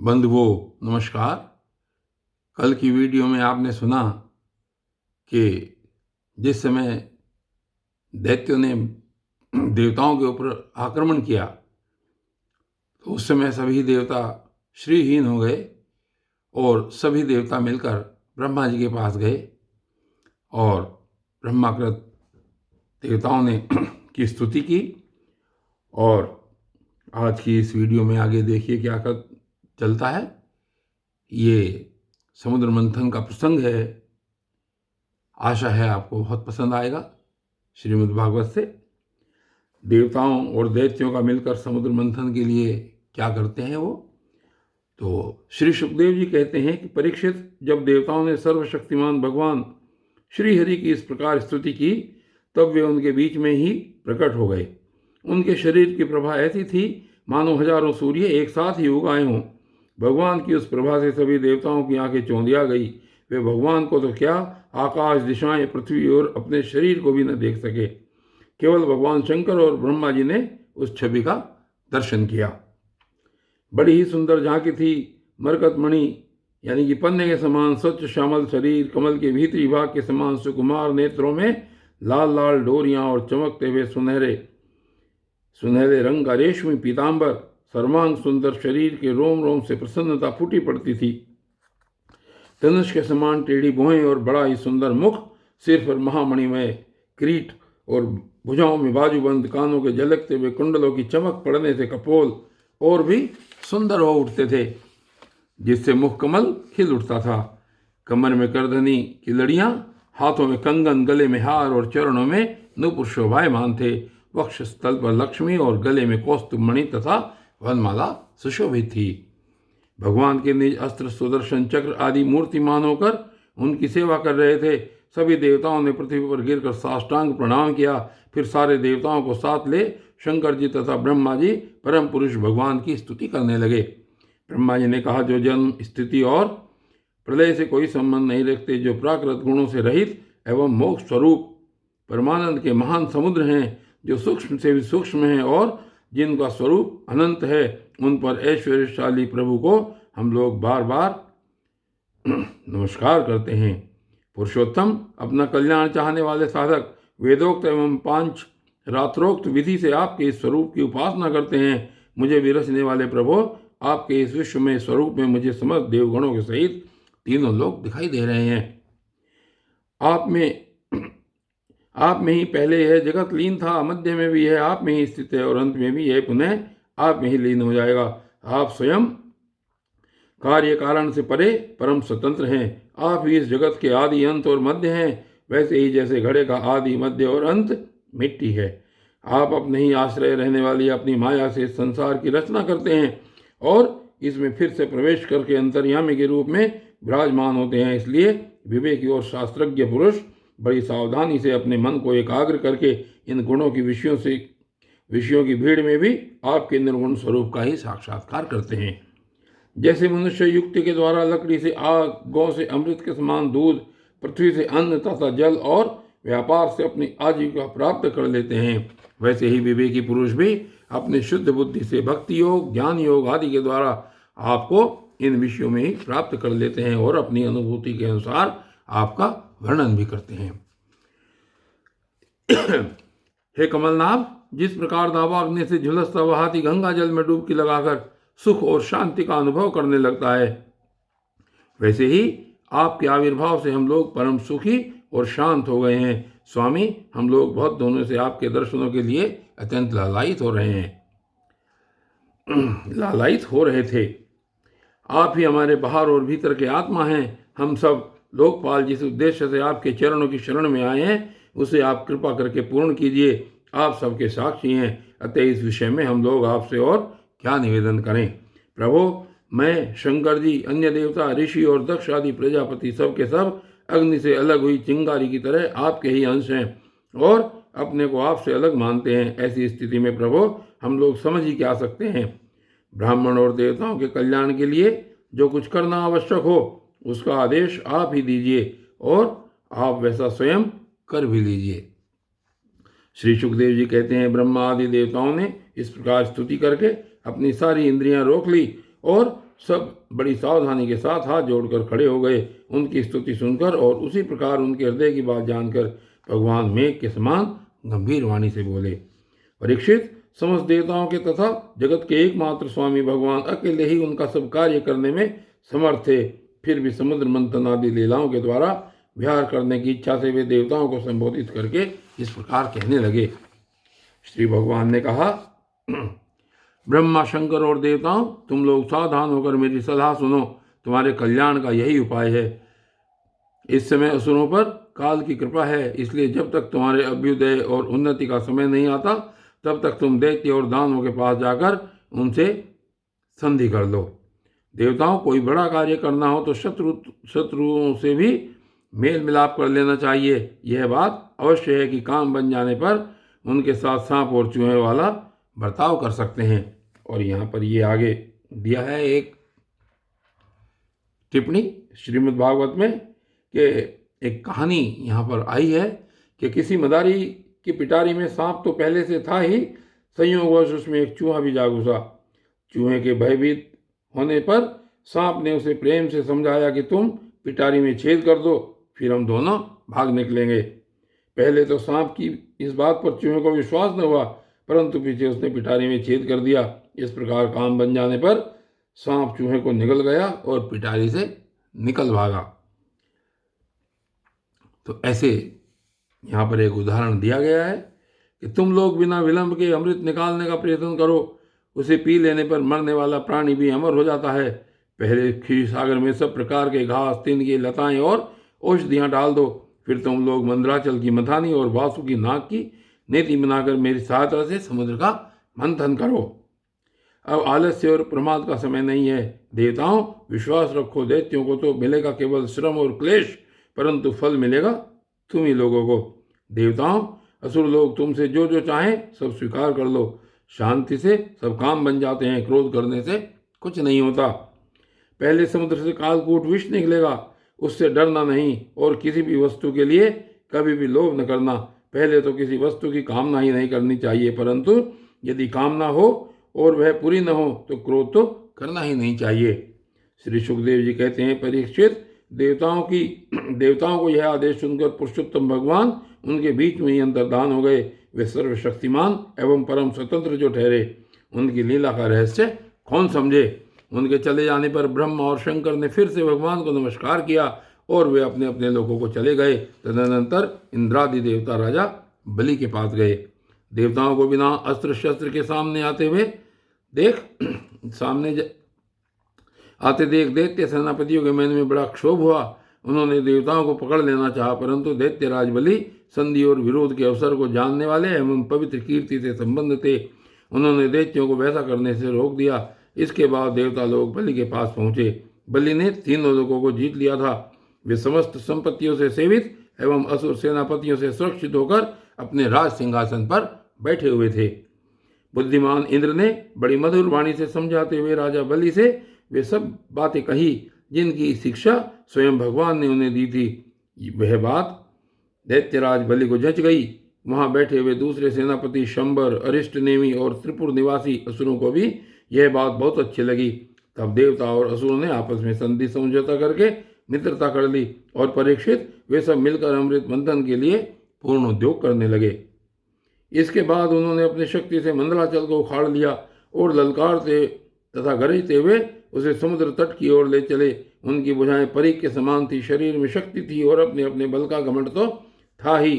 बंधुओं नमस्कार। कल की वीडियो में आपने सुना कि जिस समय दैत्यों ने देवताओं के ऊपर आक्रमण किया तो उस समय सभी देवता श्रीहीन हो गए और सभी देवता मिलकर ब्रह्मा जी के पास गए और ब्रह्माकृत देवताओं ने की स्तुति की। और आज की इस वीडियो में आगे देखिए क्या कर चलता है। ये समुद्र मंथन का प्रसंग है। आशा है आपको बहुत पसंद आएगा। श्रीमद् भागवत से देवताओं और दैत्यों का मिलकर समुद्र मंथन के लिए क्या करते हैं वो। तो श्री सुखदेव जी कहते हैं कि परीक्षित, जब देवताओं ने सर्वशक्तिमान भगवान श्री हरि की इस प्रकार स्तुति की तब वे उनके बीच में ही प्रकट हो गए। उनके शरीर की प्रभा ऐसी थी मानो हजारों सूर्य एक साथ ही उगाए हों। भगवान की उस प्रभा से सभी देवताओं की आंखें चौंधिया गई। वे भगवान को तो क्या, आकाश, दिशाएं, पृथ्वी और अपने शरीर को भी न देख सके। केवल भगवान शंकर और ब्रह्मा जी ने उस छवि का दर्शन किया। बड़ी ही सुंदर झांकी थी। मरकत मणि यानी कि पन्ने के समान स्वच्छ श्यामल शरीर, कमल के भीतरी भाग के समान सुकुमार नेत्रों में लाल लाल डोरियां और चमकते हुए सुनहरे सुनहरे रंग का रेशमी पीतांबर, सर्वांग सुंदर शरीर के रोम रोम से प्रसन्नता फूटी पड़ती थी। धनुष के समान टेढ़ी भुएं और बड़ा ही सुंदर मुख, सिर पर महामणिमय किरीट और भुजाओं में बाजूबंद, कानों के झलकते हुए कुंडलों की चमक पड़ने से कपोल और भी सुंदर हो उठते थे, जिससे मुख कमल खिल उठता था। कमर में करधनी की लड़ियां, हाथों में कंगन, गले में हार और चरणों में नूपुर शोभायमान थे। वक्षस्थल पर लक्ष्मी और गले में कौस्तुभ मणि तथा वनमाला सुशोभित थी। भगवान के निज अस्त्र, सुदर्शन चक्र आदि मूर्तिमान होकर उनकी सेवा कर रहे थे। सभी देवताओं ने पृथ्वी पर गिरकर साष्टांग प्रणाम किया। फिर सारे देवताओं को साथ ले शंकर जी तथा ब्रह्मा जी परम पुरुष भगवान की स्तुति करने लगे। ब्रह्मा जी ने कहा, जो जन्म, स्थिति और प्रलय से कोई संबंध नहीं रखते, जो प्राकृत गुणों से रहित एवं मोक्ष स्वरूप परमानंद के महान समुद्र हैं, जो सूक्ष्म से भी सूक्ष्म हैं और जिनका स्वरूप अनंत है, उन पर ऐश्वर्यशाली प्रभु को हम लोग बार बार नमस्कार करते हैं। पुरुषोत्तम, अपना कल्याण चाहने वाले साधक वेदोक्त एवं पांच रात्रोक्त विधि से आपके इस स्वरूप की उपासना करते हैं। मुझे विरसने वाले प्रभु, आपके इस विश्व में स्वरूप में मुझे समस्त देवगणों के सहित तीनों लोग दिखाई दे रहे हैं। आप में ही पहले यह जगत लीन था, मध्य में भी यह आप में ही स्थित है और अंत में भी यह पुनः आप में ही लीन हो जाएगा। आप स्वयं कार्य कारण से परे परम स्वतंत्र हैं। आप ही इस जगत के आदि, अंत और मध्य हैं। वैसे ही जैसे घड़े का आदि, मध्य और अंत मिट्टी है, आप अपने ही आश्रय रहने वाली अपनी माया से संसार की रचना करते हैं और इसमें फिर से प्रवेश करके अंतर्यामी के रूप में विराजमान होते हैं। इसलिए विवेकी और शास्त्रज्ञ पुरुष बड़ी सावधानी से अपने मन को एकाग्र करके इन गुणों की विषयों की भीड़ में भी आपके निर्गुण स्वरूप का ही साक्षात्कार करते हैं। जैसे मनुष्य युक्ति के द्वारा लकड़ी से आग, गौ से अमृत के समान दूध, पृथ्वी से अन्न तथा जल और व्यापार से अपनी आजीविका प्राप्त कर लेते हैं, वैसे ही विवेकी पुरुष भी अपने शुद्ध बुद्धि से भक्ति योग, ज्ञान योग आदि के द्वारा आपको इन विषयों में ही प्राप्त कर लेते हैं और अपनी अनुभूति के अनुसार आपका वर्णन भी करते हैं। हे कमलनाभ, जिस प्रकार दावाग्नि से झुलसता हुआ हाथी गंगा जल में डुबकी लगाकर सुख और शांति का अनुभव करने लगता है, वैसे ही आपके आविर्भाव से हम लोग परम सुखी और शांत हो गए हैं। स्वामी, हम लोग बहुत दिनों से आपके दर्शनों के लिए अत्यंत लालायित हो रहे थे। आप ही हमारे बाहर और भीतर के आत्मा हैं। हम सब लोकपाल जिस उद्देश्य से आपके चरणों की शरण में आए हैं, उसे आप कृपा करके पूर्ण कीजिए। आप सबके साक्षी हैं, अतः इस विषय में हम लोग आपसे और क्या निवेदन करें। प्रभु, मैं, शंकर जी, अन्य देवता, ऋषि और दक्ष आदि प्रजापति सब के सब अग्नि से अलग हुई चिंगारी की तरह आपके ही अंश हैं और अपने को आपसे अलग मानते हैं। ऐसी स्थिति में प्रभु, हम लोग समझ ही क्या सकते हैं। ब्राह्मण और देवताओं के कल्याण के लिए जो कुछ करना आवश्यक हो उसका आदेश आप ही दीजिए और आप वैसा स्वयं कर भी लीजिए। श्री सुखदेव जी कहते हैं, ब्रह्मा आदि देवताओं ने इस प्रकार स्तुति करके अपनी सारी इंद्रियां रोक ली और सब बड़ी सावधानी के साथ हाथ जोड़कर खड़े हो गए उनकी स्तुति सुनकर, और उसी प्रकार उनके हृदय की बात जानकर भगवान मेघ के समान गंभीर वाणी से बोले, परीक्षित, समस्त देवताओं के तथा जगत के एकमात्र स्वामी भगवान अकेले ही उनका सब कार्य करने में समर्थ थे। फिर भी समुद्र मंथन आदि लीलाओं के द्वारा विहार करने की इच्छा से वे देवताओं को संबोधित करके इस प्रकार कहने लगे। श्री भगवान ने कहा, ब्रह्मा, शंकर और देवताओं, तुम लोग सावधान होकर मेरी सलाह सुनो। तुम्हारे कल्याण का यही उपाय है। इस समय असुरों पर काल की कृपा है, इसलिए जब तक तुम्हारे अभ्युदय और उन्नति का समय नहीं आता तब तक तुम दैत्य और दानवों के पास जाकर उनसे संधि कर लो। देवताओं, कोई बड़ा कार्य करना हो तो शत्रुओं से भी मेल मिलाप कर लेना चाहिए। यह बात अवश्य है कि काम बन जाने पर उनके साथ सांप और चूहे वाला बर्ताव कर सकते हैं। और यहाँ पर ये आगे दिया है एक टिप्पणी श्रीमद् भागवत में कि एक कहानी यहाँ पर आई है कि किसी मदारी की पिटारी में सांप तो पहले से था ही, संयोगवश उसमें एक चूहा भी जा घुसा। चूहे के भयभीत होने पर सांप ने उसे प्रेम से समझाया कि तुम पिटारी में छेद कर दो, फिर हम दोनों भाग निकलेंगे। पहले तो सांप की इस बात पर चूहे को विश्वास न हुआ, परंतु पीछे उसने पिटारी में छेद कर दिया। इस प्रकार काम बन जाने पर सांप चूहे को निगल गया और पिटारी से निकल भागा। तो ऐसे यहाँ पर एक उदाहरण दिया गया है कि तुम लोग बिना विलंब के अमृत निकालने का प्रयत्न करो। उसे पी लेने पर मरने वाला प्राणी भी अमर हो जाता है। पहले क्षीर सागर में सब प्रकार के घास, तिनके, लताएं और औषधियाँ डाल दो। फिर तुम लोग मंदराचल की मथानी और वासु की नाक की नेति बनाकर मेरी सहायता से समुद्र का मंथन करो। अब आलस्य और प्रमाद का समय नहीं है। देवताओं, विश्वास रखो, दैत्यों को तो मिलेगा केवल श्रम और क्लेश, परंतु फल मिलेगा तुम ही लोगों को। देवताओं, असुर लोग तुमसे जो जो चाहें सब स्वीकार कर लो। शांति से सब काम बन जाते हैं, क्रोध करने से कुछ नहीं होता। पहले समुद्र से कालकूट विष निकलेगा, उससे डरना नहीं, और किसी भी वस्तु के लिए कभी भी लोभ न करना। पहले तो किसी वस्तु की कामना ही नहीं करनी चाहिए, परंतु यदि कामना हो और वह पूरी न हो तो क्रोध तो करना ही नहीं चाहिए। श्री सुखदेव जी कहते हैं, परीक्षित, देवताओं को यह आदेश सुनकर पुरुषोत्तम भगवान उनके बीच में ही अंतर्धान हो गए। वे सर्वशक्तिमान एवं परम स्वतंत्र जो ठहरे, उनकी लीला का रहस्य कौन समझे। उनके चले जाने पर ब्रह्मा और शंकर ने फिर से भगवान को नमस्कार किया और वे अपने अपने लोगों को चले गए। तदनंतर इंद्रादि देवता राजा बलि के पास गए। देवताओं को बिना अस्त्र शस्त्र के सामने आते देख दैत्य सेनापतियों के मन में बड़ा क्षोभ हुआ। उन्होंने देवताओं को पकड़ लेना चाहा, परंतु दैत्यराज बलि संधि और विरोध के अवसर को जानने वाले एवं पवित्र कीर्ति से संबंध थे। उन्होंने दैत्यों को वैसा करने से रोक दिया। इसके बाद देवता लोग बलि के पास पहुंचे। बलि ने तीनों लोगों को जीत लिया था। वे समस्त संपत्तियों से सेवित एवं असुर सेनापतियों से सुरक्षित होकर अपने राज सिंहासन पर बैठे हुए थे। बुद्धिमान इंद्र ने बड़ी मधुर वाणी से समझाते हुए राजा बलि से वे सब बातें कही जिनकी शिक्षा स्वयं भगवान ने उन्हें दी थी। वह बात दैत्यराज बलि को जच गई। वहां बैठे हुए दूसरे सेनापति शंबर, अरिष्टनेमी और त्रिपुर निवासी असुरों को भी यह बात बहुत अच्छी लगी। तब देवता और असुरों ने आपस में संधि समझौता करके मित्रता कर ली, और परीक्षित, वे सब मिलकर अमृत मंथन के लिए पूर्ण उद्योग करने लगे। इसके बाद उन्होंने अपनी शक्ति से मंदराचल को उखाड़ लिया और ललकारते तथा गरजते हुए उसे समुद्र तट की ओर ले चले। उनकी भुजाएं परीख के समान थी, शरीर में शक्ति थी और अपने अपने बल का घमंड तो था ही,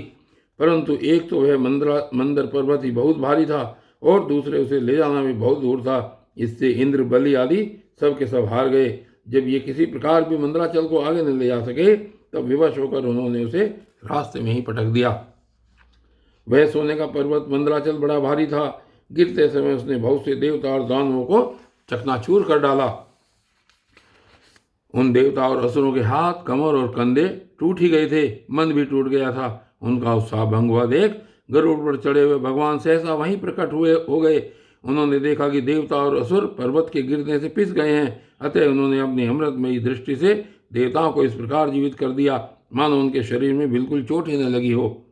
परंतु एक तो वह मंदर पर्वत ही बहुत भारी था और दूसरे उसे ले जाना भी बहुत दूर था। इससे इंद्र, बलि आदि सब के सब हार गए। जब ये किसी प्रकार भी मंदराचल को आगे न ले जा सके, तब विवश होकर उन्होंने उसे रास्ते में ही पटक दिया। वह सोने का पर्वत मंदराचल बड़ा भारी था। गिरते समय उसने बहुत से देवता और दानवों को चकनाचूर कर डाला। उन देवता और असुरों के हाथ, कमर और कंधे टूट ही गए थे। मन भी टूट गया था। उनका उत्साह भंग हुआ देख गरुड़ पर चढ़े हुए भगवान सहसा वहीं प्रकट हो गए। उन्होंने देखा कि देवता और असुर पर्वत के गिरने से पिस गए हैं। अतः उन्होंने अपनी अमृतमयी दृष्टि से देवताओं को इस प्रकार जीवित कर दिया मानो उनके शरीर में बिल्कुल चोट ही न लगी हो।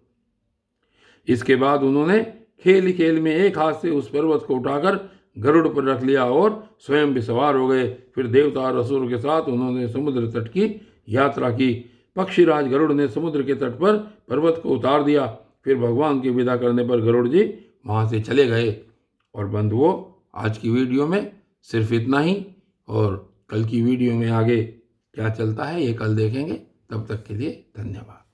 इसके बाद उन्होंने खेल ही खेल में एक हाथ से उस पर्वत को उठाकर गरुड़ पर रख लिया और स्वयं भी सवार हो गए। फिर देवता और असुर के साथ उन्होंने समुद्र तट की यात्रा की। पक्षीराज गरुड़ ने समुद्र के तट पर पर्वत को उतार दिया। फिर भगवान की विदा करने पर गरुड़ जी वहाँ से चले गए। और बंधुओं, आज की वीडियो में सिर्फ इतना ही, और कल की वीडियो में आगे क्या चलता है ये कल देखेंगे। तब तक के लिए धन्यवाद।